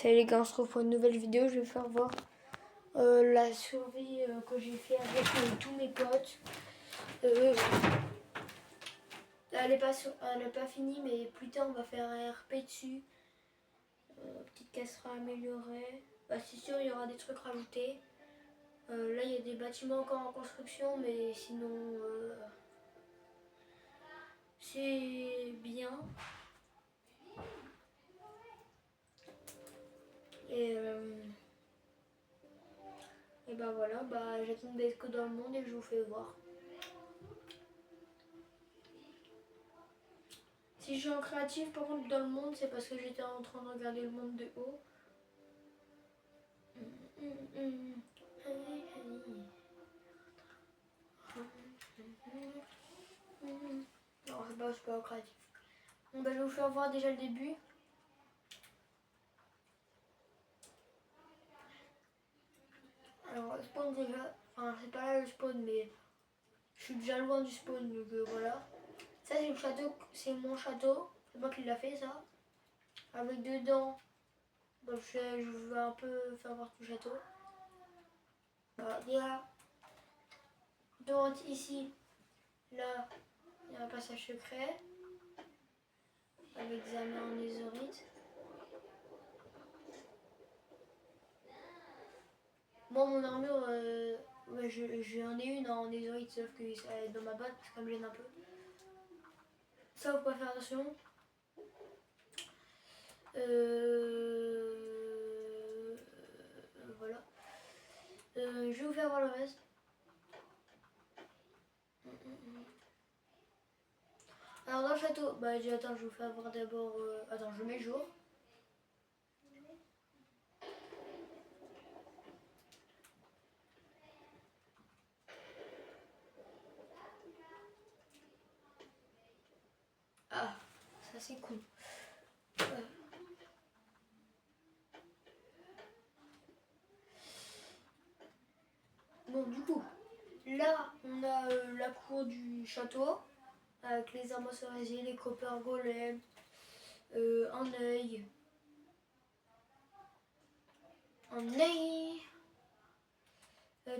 Salut les gars, on se retrouve pour une nouvelle vidéo. Je vais faire voir la survie que j'ai fait avec tous mes potes. Elle n'est pas finie, mais plus tard on va faire un RP dessus. Petite cassera améliorée. Bah, c'est sûr, il y aura des trucs rajoutés. Là, il y a des bâtiments encore en construction, mais sinon, c'est bien. Et bah voilà, bah j'attends d'être que dans le monde et je vous fais voir. Si je suis en créatif, par contre, dans le monde, c'est parce que j'étais en train de regarder le monde de haut. Non, je suis pas en créatif. Bon, bah, je vais vous faire voir déjà le début. Alors, le spawn déjà, enfin, c'est pas là le spawn, mais je suis déjà loin du spawn, donc voilà. Ça, c'est le château, c'est mon château. C'est moi qui l'a fait, ça. Avec dedans, bah, je vais un peu faire voir tout le château. Voilà, déjà, donc ici, là, il y a un passage secret. Avec examen en nésorite. Moi, mon armure, ouais, j'en ai une en nésorite, sauf que ça est dans ma boîte parce qu'elle me gêne un peu. Ça, faut pas faire attention. Voilà. Je vais vous faire voir le reste. Alors, dans le château, bah, attends, je vais vous faire voir d'abord. Attends, je mets jour. Ah, ça c'est cool. Bon, du coup, là, on a la cour du château, avec les armes à cerisier, les copper golems, un œil. Un œil.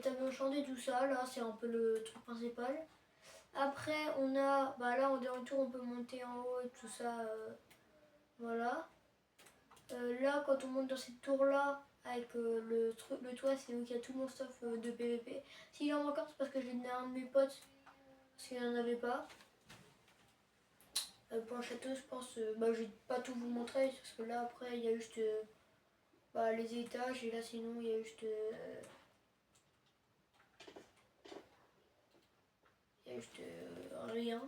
Table enchanté, tout ça, là, c'est un peu le truc principal. Après, on a, bah là, en dernier tour, on peut monter en haut et tout ça, voilà. Là, quand on monte dans cette tour-là, avec le toit, c'est où il y a tout mon stuff de PVP. S'il en manque un, c'est parce que j'ai donné à un de mes potes, parce qu'il n'en avait pas. Pour un château, je pense, bah, je vais pas tout vous montrer, parce que là, après, il y a juste bah, les étages, et là, sinon, il y a juste... rien.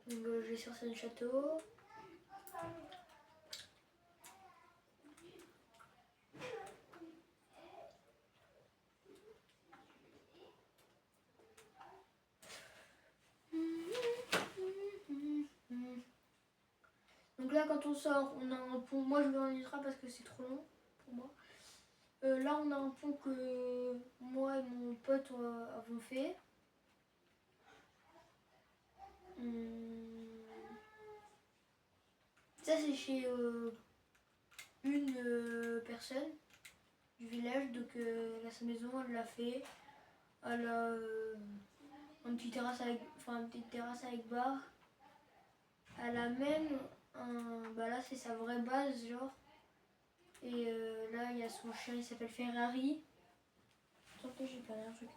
Donc je vais sur ce château. Donc là quand on sort, on a un pont. Moi je vais en ultra parce que c'est trop long pour moi. Là on a un pont que moi et mon pote avons fait. Ça c'est chez une personne du village. Donc elle a sa maison, elle l'a fait. Elle a une petite terrasse avec bar. Elle a même bah là c'est sa vraie base genre. Et là il y a son chien, il s'appelle Ferrari. Attendez, j'ai perdu un truc.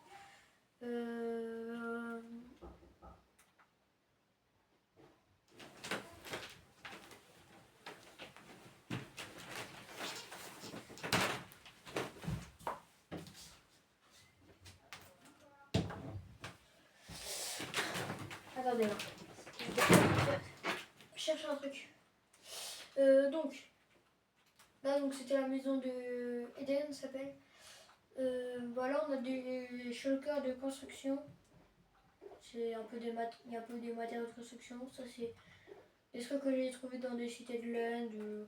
Attendez, je cherche un truc. Donc, là, donc c'était la maison de Eden, ça s'appelle. Voilà, on a des shulkers de construction. C'est un peu des matériaux de construction. Ça, c'est des trucs que j'ai trouvé dans des cités de l'Inde.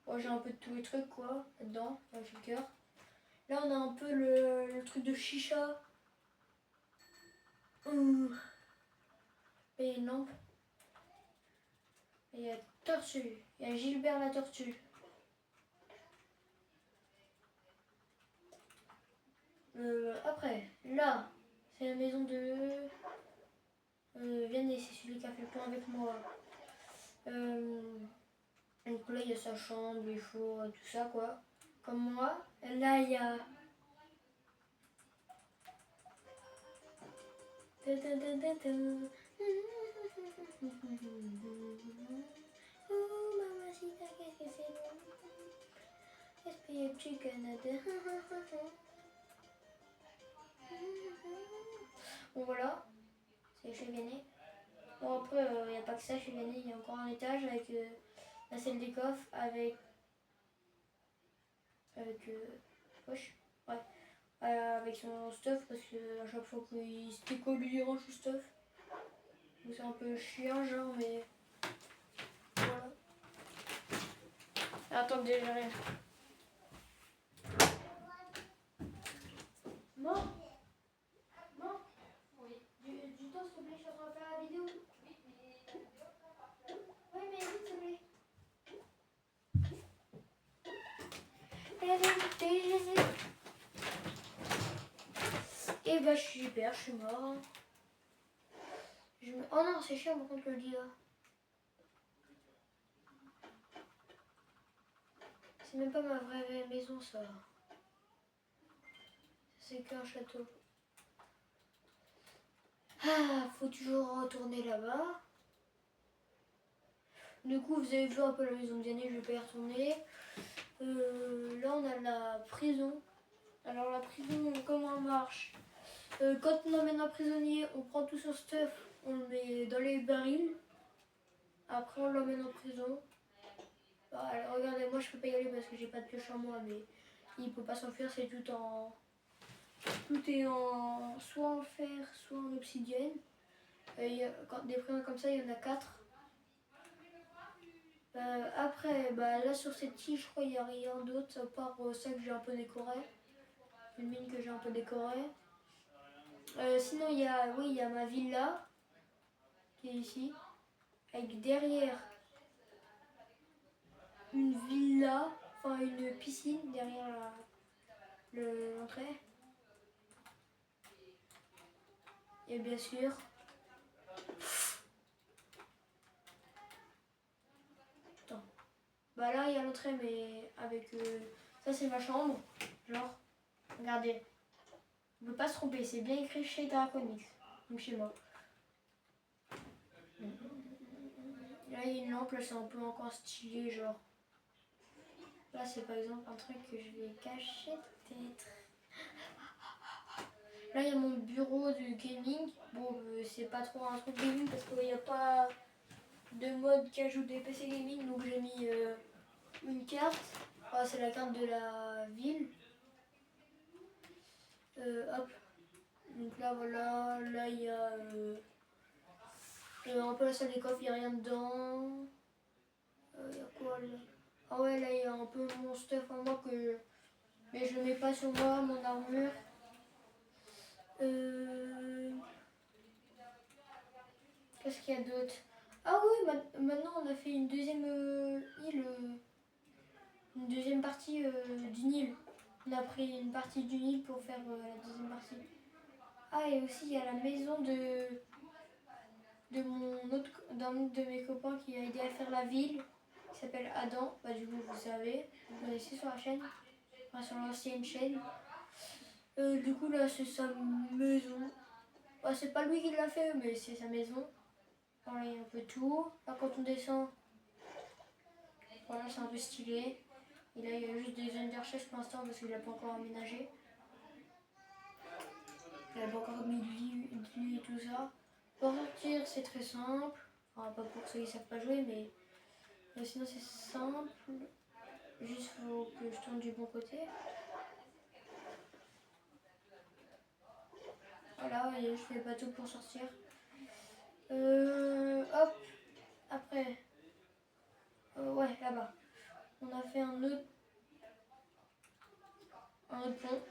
Moi, j'ai un peu de tous les trucs, quoi, là-dedans, dans le shulker. Là, on a un peu le truc de chicha. Et une lampe. Et Il y a Tortue. Il y a Gilbert la tortue. Après, là, c'est la maison de Vianney, c'est celui qui a fait le point avec moi. Donc là, il y a sa chambre, les fours, tout ça, quoi. Comme moi. Là, il y a... Oh, mamacita, qu'est-ce que c'est bon. Esprit chicken. Bon, voilà. C'est chez Vianney. Bon, après, il n'y a pas que ça chez Vianney. Il y a encore un étage avec la salle des coffres, avec poche. Ouais. Avec son stuff, parce que à chaque fois qu'il se décolle, il range le stuff. Donc c'est un peu chiant, genre, mais voilà. Attendez, j'arrive. Non. Non. Oui. Du temps, s'il te plaît, je suis en train de faire la vidéo. Oui, mais vite, s'il te plaît. Et bah, je suis super, je suis mort. Oh non, c'est chiant, par contre, le lit là. C'est même pas ma vraie maison, ça. C'est qu'un château. Ah, faut toujours retourner là-bas. Du coup, vous avez vu un peu la maison de Vianney, je vais pas y retourner. Là, on a la prison. Alors, la prison, comment elle marche? Quand on emmène un prisonnier, on prend tout son stuff, on le met dans les barils. Après, on l'emmène en prison. Bah, alors, regardez, moi, je peux pas y aller parce que j'ai pas de pioche en moi, mais il peut pas s'enfuir, c'est tout en... Tout est en... soit en fer, soit en obsidienne. Quand des prisons comme ça, il y en a 4. Après, bah, là sur cette île, je crois qu'il n'y a rien d'autre à part ça que j'ai un peu décoré. Une mine que j'ai un peu décorée. Sinon, il y a ma villa qui est ici. Avec derrière une villa, enfin une piscine derrière l'entrée. Et bien sûr, attends. Bah là, il y a l'entrée, mais avec... ça, c'est ma chambre. Genre, regardez. On ne peut pas se tromper, c'est bien écrit chez Draconix. Donc chez moi. Là, il y a une lampe, là, c'est un peu encore stylé, genre. Là, c'est par exemple un truc que je vais cacher peut-être. Là, il y a mon bureau de gaming. Bon, c'est pas trop un truc gaming parce qu'il n'y a pas de mode qui ajoute des PC gaming. Donc, j'ai mis une carte. Ah, c'est la carte de la ville. Hop. Donc là, voilà. Là, il y a un peu la salle des coffres, il n'y a rien dedans. Il y a quoi là? Ah ouais, là, il y a un peu mon stuff en moi que... Mais je le mets pas sur moi, mon armure. Qu'est-ce qu'il y a d'autre? Ah oui, maintenant on a fait une deuxième île, une deuxième partie d'une île. On a pris une partie d'une île pour faire la deuxième partie. Ah, et aussi il y a la maison d'un autre de mes copains qui a aidé à faire la ville, qui s'appelle Adam. Bah, du coup, vous savez, vous connaissez sur la chaîne, enfin, sur l'ancienne chaîne. Du coup, là, c'est sa maison. Bah, c'est pas lui qui l'a fait, mais c'est sa maison. Voilà, il y a un peu tout. Là, quand on descend, voilà, c'est un peu stylé. Et là, il y a juste des zones d'archèche pour l'instant parce qu'il n'a pas encore aménagé. Il n'a pas encore mis de lit et tout ça. Pour sortir, c'est très simple. Enfin, pas pour ceux qui ne savent pas jouer, mais sinon, c'est simple. Juste, faut que je tourne du bon côté. Voilà, il y a juste les bateaux pour sortir. Hop, après, ouais, là-bas. On a fait un autre pont.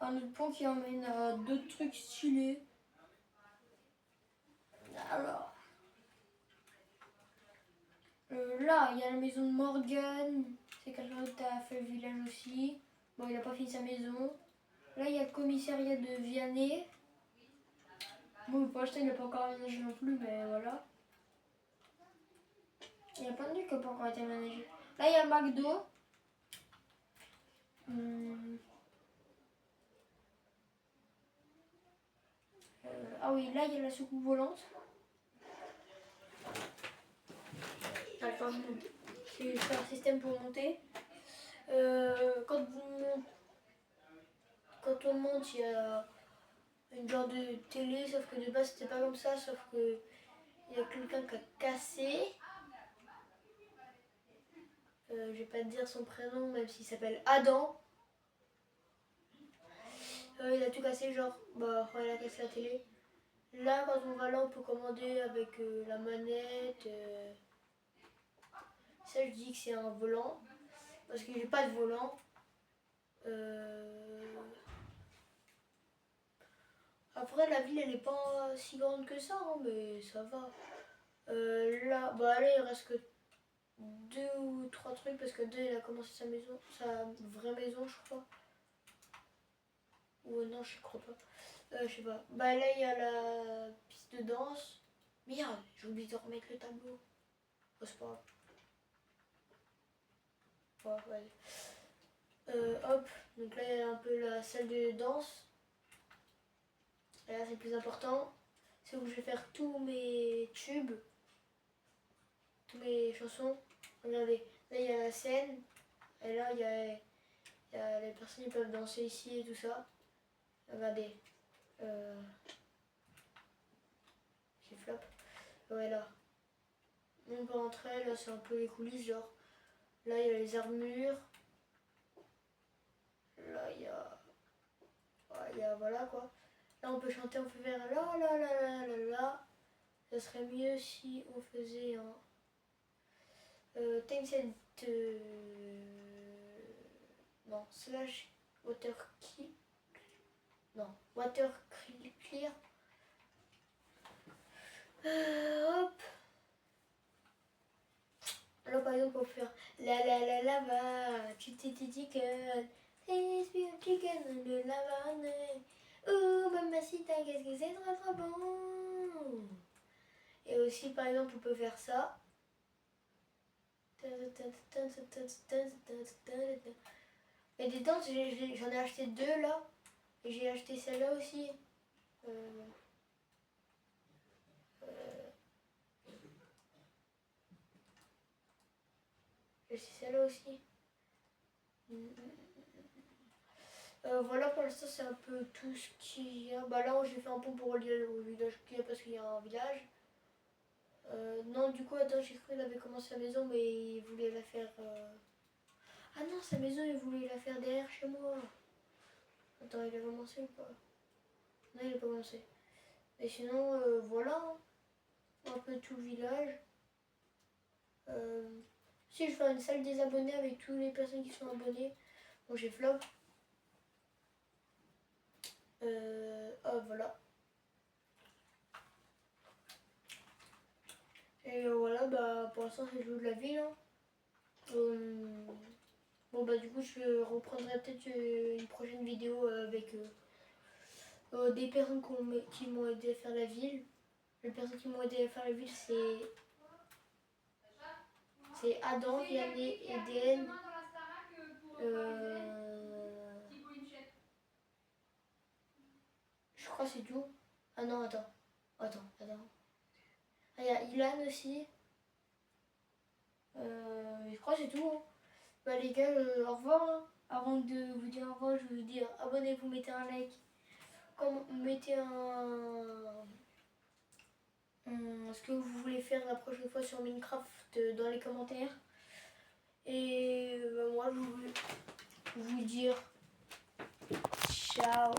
Un autre pont qui emmène à d'autres trucs stylés. Alors, là, il y a la maison de Morgan. C'est quelqu'un qui a fait le village aussi. Bon, il a pas fini sa maison. Là, il y a le commissariat de Vianney. Bon, pour l'instant, il n'a pas encore aménagé non plus, mais voilà. Il y a plein de trucs qui n'ont pas encore été aménagés. Là, il y a McDo. Ah oui, là, il y a la soucoupe volante. Attends, c'est un système pour monter. Quand on monte, il y a une genre de télé, sauf que de base, c'était pas comme ça, sauf que il y a quelqu'un qui a cassé. Je vais pas te dire son prénom, même s'il s'appelle Adam. Il a tout cassé, genre, bah, il a cassé la télé. Là, quand on va là, on peut commander avec la manette. Ça, je dis que c'est un volant, parce que j'ai pas de volant. Après, la ville, elle est pas si grande que ça, hein, mais ça va. Là, bah là, il reste que 2 ou 3 trucs, parce que 2, il a commencé sa maison, sa vraie maison, je crois. Ou non, je crois pas. Je sais pas. Bah là, il y a la piste de danse. Merde, j'ai oublié de remettre le tableau. Oh, c'est pas grave. Ouais, ouais. Hop, donc là, il y a un peu la salle de danse. Et là, c'est le plus important. C'est où je vais faire tous mes tubes. Toutes mes chansons. Regardez, là, il y a la scène. Et là, il y a les personnes qui peuvent danser ici et tout ça. Regardez. J'ai flop. Ouais, là. On peut rentrer, là c'est un peu les coulisses, genre. Là il y a les armures. Là il y a. Voilà quoi. Là on peut chanter, on peut faire là là là là là là. Ça serait mieux si on faisait un. Tencent. Non, slash water key. Non, water clear. Hop. Là par exemple on peut faire la lava, tu t'es chicken, please be a chicken, le lava, oh mamacita, qu'est-ce que c'est trop trop bon. Et aussi par exemple on peut faire ça. Et des danses, j'en ai acheté 2 là, et j'ai acheté celle-là aussi. Et c'est celle-là aussi. Voilà, pour l'instant c'est un peu tout ce qu'il y a. Bah là j'ai fait un pont pour relier au village qu'il y a parce qu'il y a un village. Non, du coup, attends, j'ai cru qu'il avait commencé sa maison, mais il voulait la faire. Ah non, sa maison, il voulait la faire derrière chez moi. Attends, il a commencé ou pas? Non, il a pas commencé. Et sinon, voilà, hein, un peu tout le village. Si je fais une salle des abonnés avec toutes les personnes qui sont abonnées, bon, j'ai flop. Oh, voilà. Et voilà, bah pour l'instant c'est le jeu de la ville. Hein. Bon bah du coup je reprendrai peut-être une prochaine vidéo avec des personnes qui m'ont aidé à faire la ville. Les personnes qui m'ont aidé à faire la ville c'est Adam, Vianney, Eden. Je crois que c'est tout. Ah non, attends. Ah, il y a Ilan aussi. Je crois que c'est tout. Hein. Bah les gars, au revoir. Hein. Avant de vous dire au revoir, je vais vous dire abonnez-vous, mettez un like. Mettez ce que vous voulez faire la prochaine fois sur Minecraft dans les commentaires. Et moi, je vais vous dire ciao.